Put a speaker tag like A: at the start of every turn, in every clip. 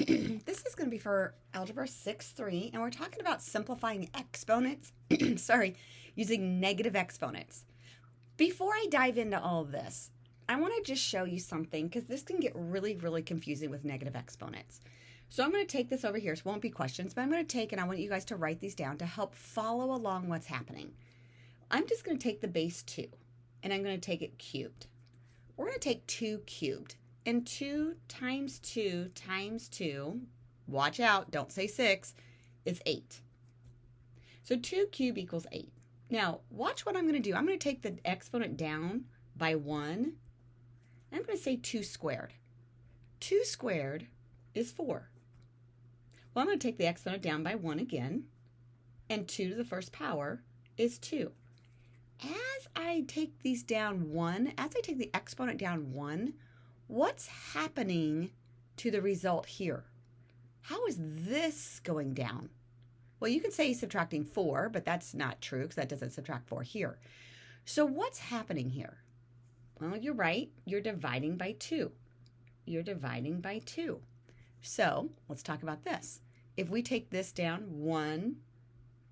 A: This is going to be for Algebra 6-3, and we're talking about simplifying exponents, using negative exponents. Before I dive into all of this, I want to just show you something because this can get really, really confusing with negative exponents. So I'm going to take this over here. So it won't be questions, but I'm going to take, and I want you guys to write these down to help follow along what's happening. I'm just going to take the base 2, and I'm going to take it cubed. We're going to take 2 cubed. And 2 times 2 times 2, watch out, don't say 6, is 8. So 2 cubed equals 8. Now, watch what I'm going to do. I'm going to take the exponent down by 1. And I'm going to say 2 squared. 2 squared is 4. Well, I'm going to take the exponent down by 1 again. And 2 to the first power is 2. As I take these down 1, as I take the exponent down 1, what's happening to the result here? How is this going down? Well, you can say subtracting 4, but that's not true because that doesn't subtract 4 here. So what's happening here? Well, you're right. You're dividing by 2. You're dividing by 2. So let's talk about this. If we take this down 1,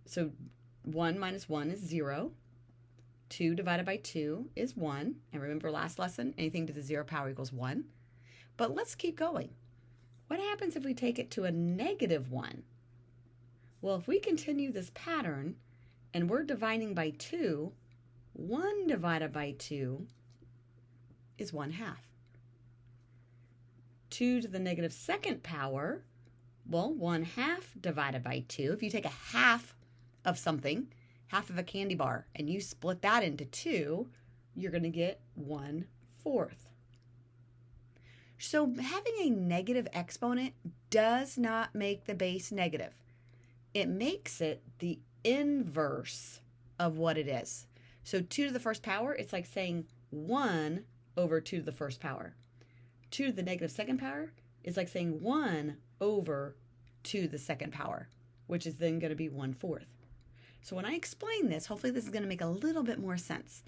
A: so 1 minus 1 is 0. 2 divided by 2 is 1. And remember last lesson, anything to the 0 power equals 1. But let's keep going. What happens if we take it to a negative 1? Well, if we continue this pattern and we're dividing by 2, 1 divided by 2 is 1/2. 2 to the negative second power, well, 1/2 divided by 2. If you take a half of something, half of a candy bar, and you split that into 2, you're going to get 1/4. So having a negative exponent does not make the base negative. It makes it the inverse of what it is. So 2 to the first power, it's like saying 1 over 2 to the first power. 2 to the negative second power is like saying 1 over 2 to the second power, which is then going to be 1/4. So when I explain this, hopefully this is going to make a little bit more sense.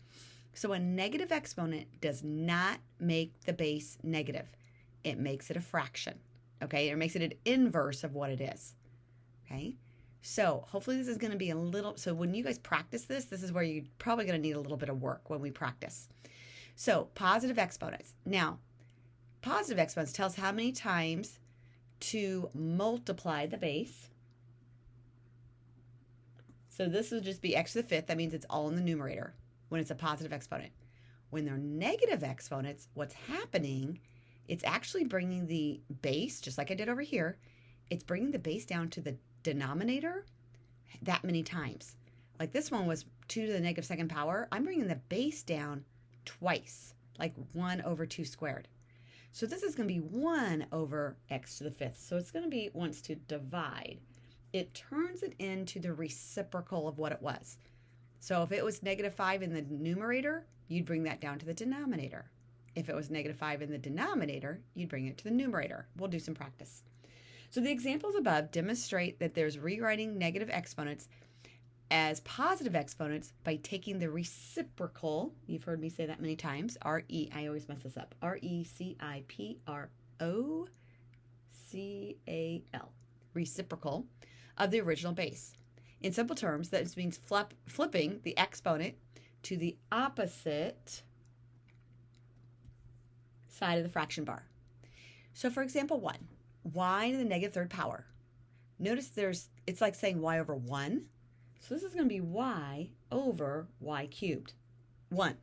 A: So a negative exponent does not make the base negative. It makes it a fraction, okay? It makes it an inverse of what it is, okay? So hopefully this is going to be a little, so when you guys practice this, this is where you're probably going to need a little bit of work when we practice. So positive exponents. Now, positive exponents tells how many times to multiply the base. So this will just be x to the 5th. That means it's all in the numerator when it's a positive exponent. When they're negative exponents, what's happening, it's actually bringing the base, just like I did over here, it's bringing the base down to the denominator that many times. Like this one was 2 to the negative second power. I'm bringing the base down twice, like 1 over 2 squared. So this is going to be 1 over x to the 5th. So it's going to be, wants to divide. It turns it into the reciprocal of what it was. So if it was -5 in the numerator, you'd bring that down to the denominator. If it was -5 in the denominator, you'd bring it to the numerator. We'll do some practice. So the examples above demonstrate that there's rewriting negative exponents as positive exponents by taking the reciprocal. You've heard me say that many times. I always mess this up. reciprocal. Reciprocal of the original base. In simple terms, that means flipping the exponent to the opposite side of the fraction bar. So for example 1, y to the negative third power. Notice it's like saying y over 1. So this is going to be y over y cubed. 1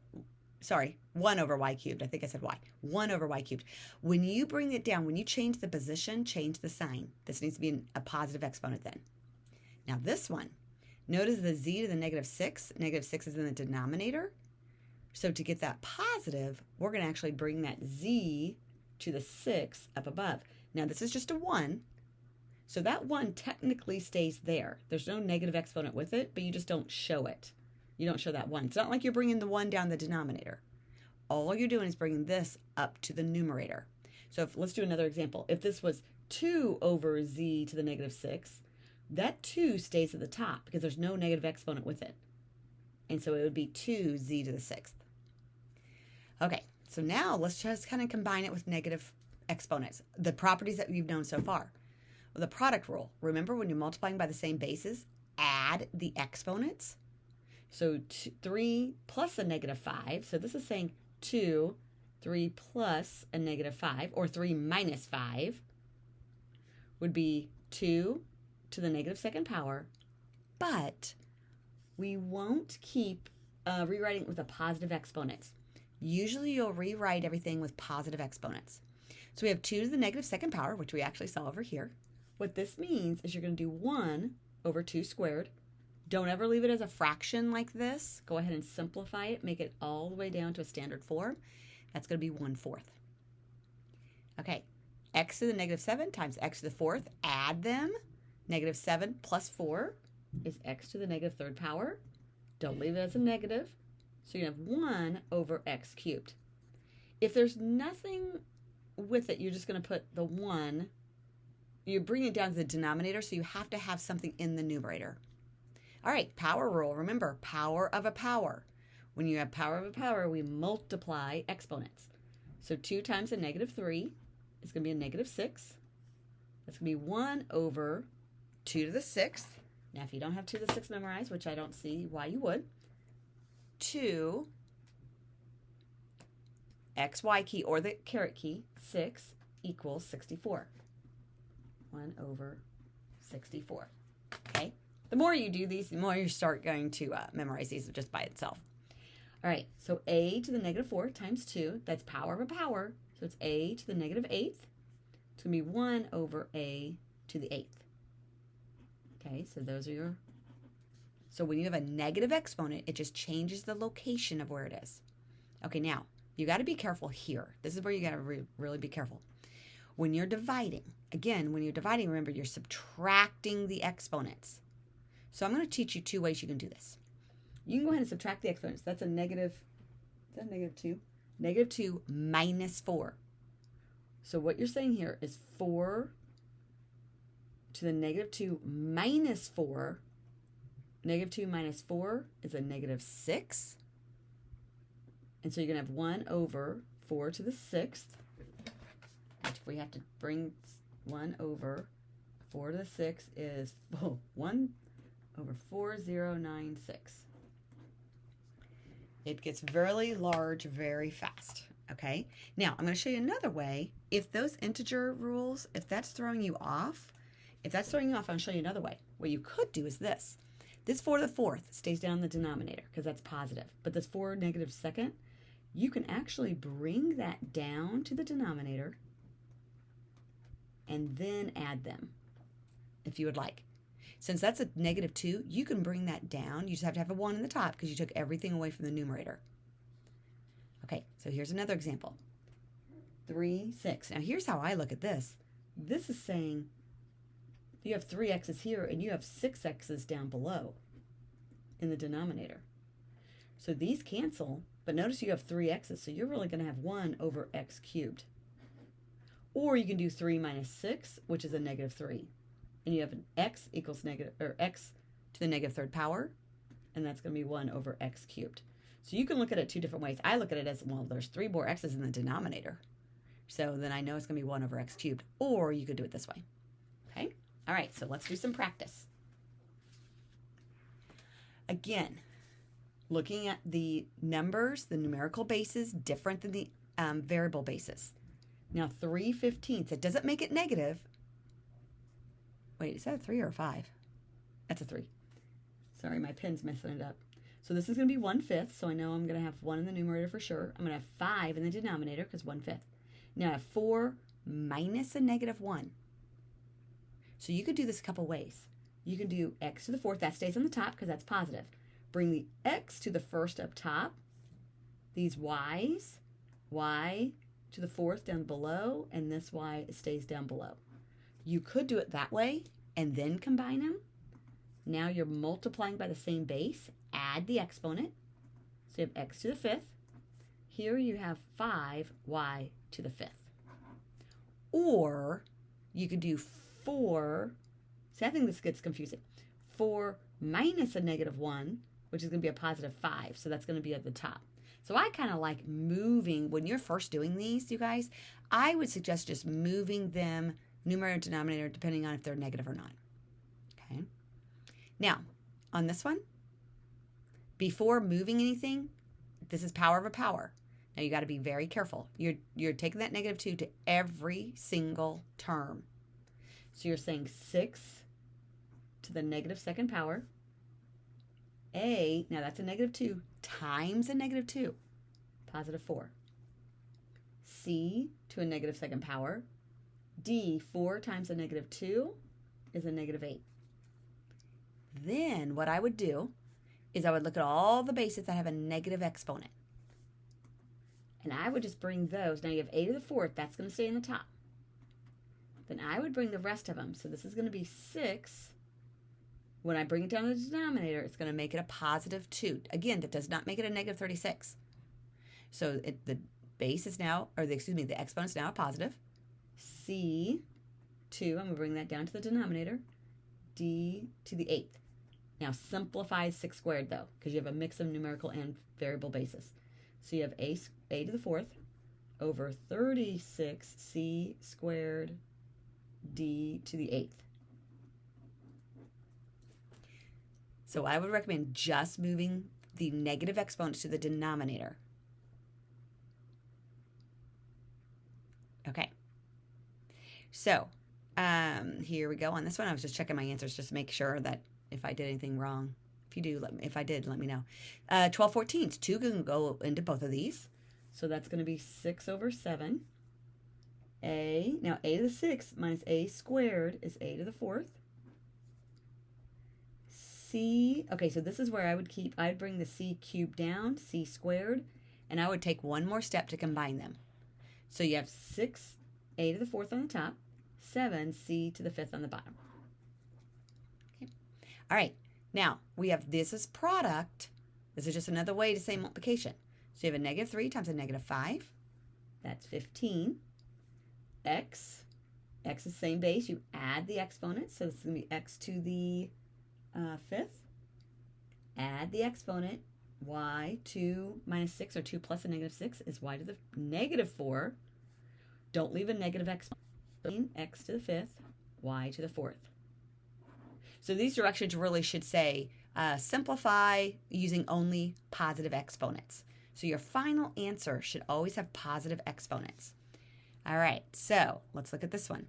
A: over y cubed. I think I said y. 1 over y cubed. When you bring it down, when you change the position, change the sign. This needs to be a positive exponent then. Now this one, notice the z to the -6. -6 is in the denominator. So to get that positive, we're going to actually bring that z to the 6 up above. Now this is just a 1. So that 1 technically stays there. There's no negative exponent with it, but you just don't show it. You don't show that 1. It's not like you're bringing the 1 down the denominator. All you're doing is bringing this up to the numerator. So let's do another example. If this was 2 over z to the -6, that 2 stays at the top because there's no negative exponent with it. And so it would be 2z to the 6th. Okay, so now let's just kind of combine it with negative exponents, the properties that we've known so far. The product rule, remember when you're multiplying by the same bases, add the exponents. So 3 plus a negative 5, so this is saying 2, 3 plus a negative 5, or 3 minus 5, would be 2 to the negative second power, but we won't keep rewriting it with a positive exponents. Usually you'll rewrite everything with positive exponents. So we have 2 to the negative second power, which we actually saw over here. What this means is you're going to do 1 over 2 squared. Don't ever leave it as a fraction like this. Go ahead and simplify it. Make it all the way down to a standard form. That's going to be 1/4. Okay, x to the negative 7 times x to the 4th. Add them. Negative 7 plus 4 is x to the negative 3rd power. Don't leave it as a negative. So you have 1 over x cubed. If there's nothing with it, you're just going to put the 1. You're bringing it down to the denominator, so you have to have something in the numerator. All right, power rule. Remember, power of a power. When you have power of a power, we multiply exponents. So 2 times a negative 3 is going to be a negative 6. That's going to be 1 over 2 to the 6th. Now, if you don't have 2 to the 6th memorized, which I don't see why you would, 2 xy key, or the caret key, 6 equals 64. 1 over 64. Okay? The more you do these, the more you start going to memorize these just by itself. All right, so a to the negative 4 times 2, that's power of a power. So it's a to the negative 8th. It's going to be 1 over a to the 8th. Okay, so those are your... So when you have a negative exponent, it just changes the location of where it is. Okay, now, you got to be careful here. This is where you got to really be careful. When you're dividing, again, when you're dividing, remember, you're subtracting the exponents. So I'm going to teach you 2 ways you can do this. You can go ahead and subtract the exponents. That's a negative, is that a negative 2? Negative 2 minus 4. So what you're saying here is 4 to the negative 2 minus 4. Negative 2 minus 4 is a negative 6. And so you're going to have 1 over 4 to the 6th. Which if we have to bring 1 over 4 to the 6th is 1 over 4096. It gets very large very fast. Okay, now I'm going to show you another way. If those integer rules, if that's throwing you off, I'm going to show you another way. What you could do is this. This 4 to the 4th stays down in the denominator because that's positive. But this 4 negative second, you can actually bring that down to the denominator and then add them if you would like. Since that's a negative 2, you can bring that down. You just have to have a 1 in the top because you took everything away from the numerator. Okay, so here's another example. 3, 6. Now here's how I look at this. This is saying you have 3 x's here and you have 6 x's down below in the denominator. So these cancel, but notice you have 3 x's, so you're really going to have 1 over x cubed. Or you can do 3 minus 6, which is a negative 3. And you have an x equals negative, or x to the negative 3rd power, and that's going to be 1 over x cubed. So you can look at it 2 different ways. I look at it as, well, there's 3 more x's in the denominator. So then I know it's going to be 1 over x cubed. Or you could do it this way. Okay? All right, so let's do some practice. Again, looking at the numbers, the numerical bases, different than the variable bases. Now, 3/15, it doesn't make it negative. Wait, is that a 3 or a 5? That's a 3. Sorry, my pen's messing it up. So this is going to be 1/5, so I know I'm going to have 1 in the numerator for sure. I'm going to have 5 in the denominator because 1/5. Now I have 4 minus a negative 1. So you could do this a couple ways. You can do x to the 4th. That stays on the top because that's positive. Bring the x to the 1st up top. These y's, y to the 4th down below, and this y stays down below. You could do it that way and then combine them. Now you're multiplying by the same base. Add the exponent. So you have x to the 5th. Here you have 5y to the 5th. Or you could do 4. See, I think this gets confusing. 4 minus a negative 1, which is going to be a positive 5. So that's going to be at the top. So I kind of like moving, when you're first doing these, you guys, I would suggest just moving them numerator and denominator depending on if they're negative or not. Okay. Now, on this one, before moving anything, this is power of a power. Now you got to be very careful. You're taking that negative 2 to every single term. So you're saying 6 to the negative second power. A, now that's a negative 2 times a negative 2, positive 4. C to a negative second power. D, 4 times a negative 2 is a negative 8. Then what I would do is I would look at all the bases that have a negative exponent. And I would just bring those. Now you have a to the 4th. That's going to stay in the top. Then I would bring the rest of them. So this is going to be 6. When I bring it down to the denominator, it's going to make it a positive 2. Again, that does not make it a negative 36. So the base is now, or the exponent is now a positive. C, 2, I'm going to bring that down to the denominator. D to the 8th. Now simplify 6 squared though, because you have a mix of numerical and variable bases. So you have a to the 4th over 36c squared d to the 8th. So I would recommend just moving the negative exponents to the denominator. Okay. So here we go on this one. I was just checking my answers just to make sure that if I did anything wrong. If I did, let me know. 12/14. 2 can go into both of these. So that's going to be 6 over 7. Now a to the 6th minus a squared is a to the 4th. C, okay, so this is where I'd bring the c cubed down, c squared, and I would take one more step to combine them. So you have 6 a to the 4th on the top, 7 c to the 5th on the bottom. Okay. All right, now we have this as product. This is just another way to say multiplication. So you have a negative 3 times a negative 5. That's 15. X is the same base. You add the exponent, so this is going to be x to the 5th. Add the exponent. Y, 2 minus 6, or 2 plus a negative 6 is y to the negative 4. Don't leave a negative exponent. X to the 5th, y to the 4th. So these directions really should say simplify using only positive exponents. So your final answer should always have positive exponents. All right, so let's look at this one.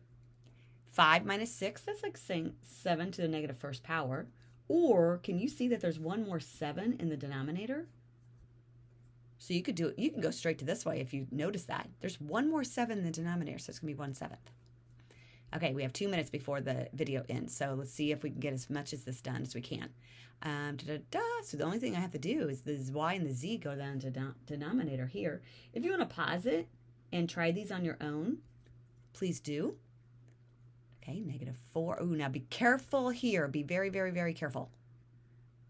A: 5 minus 6, that's like saying 7 to the negative first power. Or can you see that there's one more 7 in the denominator? So you could do it. You can go straight to this way if you notice that. There's one more 7 in the denominator, so it's going to be 1/7. Okay, we have 2 minutes before the video ends, so let's see if we can get as much of this done as we can. So the only thing I have to do is this y and the z go down to denominator here. If you want to pause it and try these on your own, please do. Okay, negative 4. Ooh, now be careful here. Be very, very, very careful.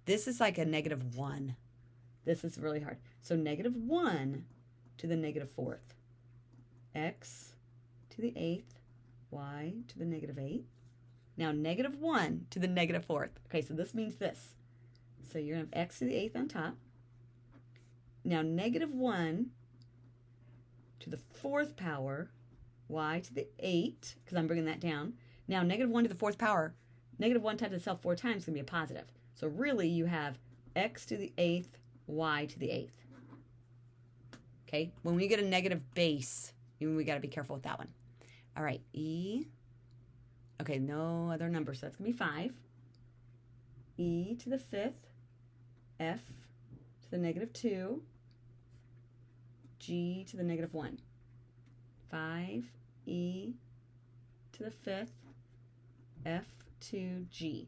A: This is like a negative 1. This is really hard. So negative 1 to the negative 4th. X to the 8th. Y to the negative 8. Now negative 1 to the negative 4th. Okay, so this means this. So you're going to have x to the 8th on top. Now negative 1 to the 4th power. Y to the 8, because I'm bringing that down. Now, negative 1 to the 4th power, negative 1 times itself 4 times is going to be a positive. So really, you have x to the 8th, y to the 8th. Okay, when we get a negative base, we got to be careful with that one. All right, E. Okay, no other number, so that's going to be 5. E to the 5th, F to the negative 2, G to the negative 1. 5, E to the 5th, F to G.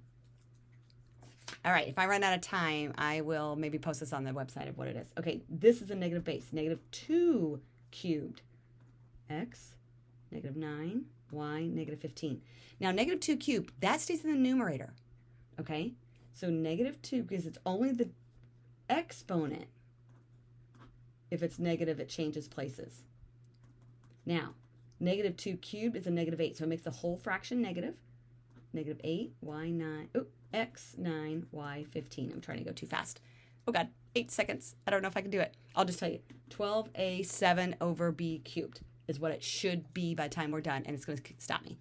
A: All right, if I run out of time, I will maybe post this on the website of what it is. Okay, this is a negative base, negative 2 cubed. X, negative 9, Y, negative 15. Now, negative 2 cubed, that stays in the numerator. Okay, so negative 2, because it's only the exponent. If it's negative, it changes places. Now, negative 2 cubed is a negative 8, so it makes the whole fraction negative. Negative 8, y 9, X 9, y 15. I'm trying to go too fast. Oh, God. 8 seconds. I don't know if I can do it. I'll just tell you. 12a7 over b cubed is what it should be by the time we're done, and it's going to stop me.